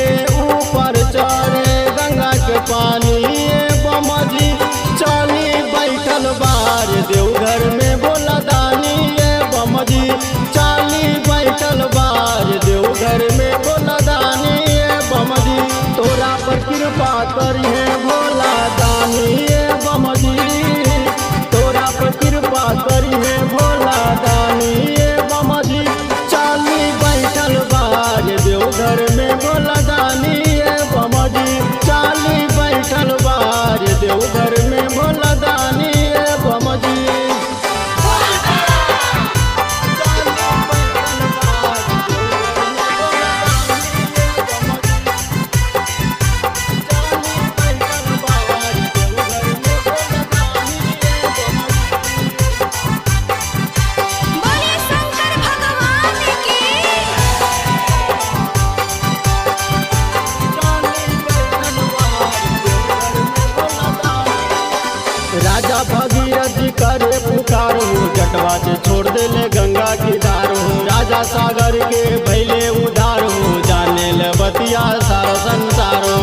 के ऊपर चढ़े गंगा के पानी बमजी चली बैठल बार देवघर में भोला दानी बमजी चली बैठल बार देवघर में भोला दानी बमजी तोरा पर कृपा करिए भोला दानी बमजी तोरा पर कृपा करिए भोला दानी बमजी चली बैठल बार देवघर में भोला दानी बमजी चली बैठल बार देवघर में भोला दानी बमजी राजा भगीरथ जी करे पुकार हो जटवा से छोड़ देले गंगा की धार हो राजा सागर के भैले उधार हो जाने ले बतिया सारा संसार हो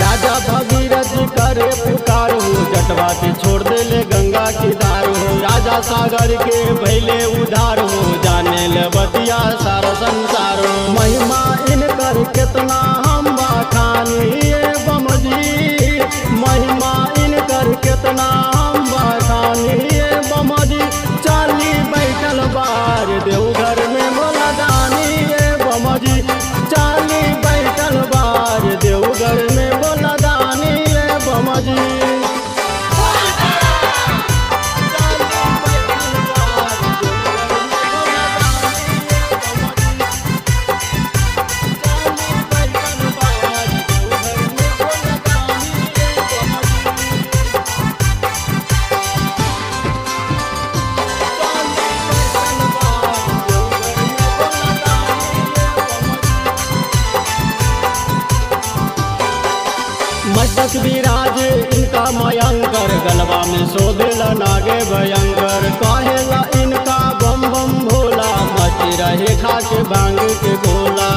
राजा भगीरथ जी करे पुकार हो जटवा से छोड़ देले गंगा की धार हो राजा सागर के भैले उधार हो जाने ले बतिया सारा संसार हो महिमा इनकर कितना हम बखानी बमजी महिमा इनकर कितना हम बखानी बमजी चली बैठल बार देवघर में भोला दानी बमजी चली बैठल बार देवघर में भोला दानी बमजी मस्तक विराज इनका मयंकर गलबा में शोभेला नागे भयंकर कहेला इनका बम बम भोला मची रहे खाके भांग के गोला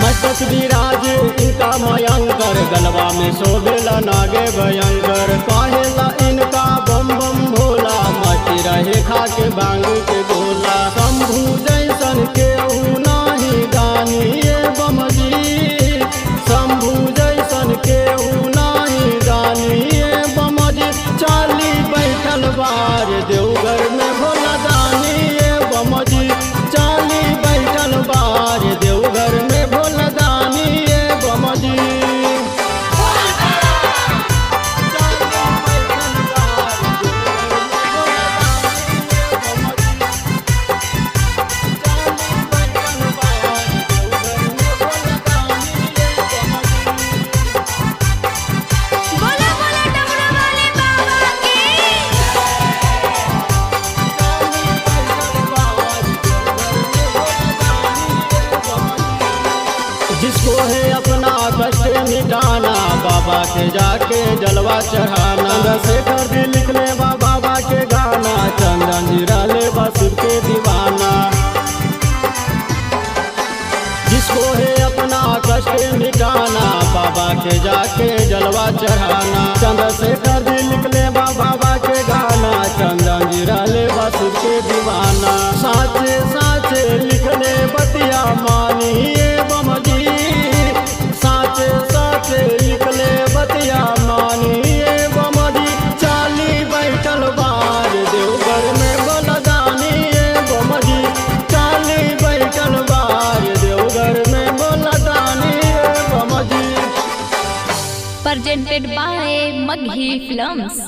मस्तक विराज इनका मयंकर गलबा में शोभेला नागे भयंकर कहेला इनका बम बम भोला मची रहे खाके भांग के गोला शंभू जैसन केहू नाही दानी बमजी शंभू जैसन केहू नाही दानी बमजी चली बैठल बार देवघर में भोला दानी बमजी चली बैठल बार देवघर में भोला दानी बमजी जिसको है अपना कष्ट मिटाना बाबा के जाके जलवा चढ़ाना चंद्रशेखर जी लिख ले बाबा के गाना चंदन जीरा ले बसुर के दीवाना जिसको है अपना कष्ट मिटाना बाबा के जाके जलवा चढ़ाना चंद्रशेखर जी लिख ले बाबा के गाना चंदन जीरा ले बसुर के दीवाना साचे साचे लिख ले बतिया मानिए बमजी साचे साचे लिखले बतिया मानिए बमजी चली बैठल बार देवघर में भोला दानी बमजी चली बैठल बार देवघर में भोला दानी बमजी presented by Maghi Films।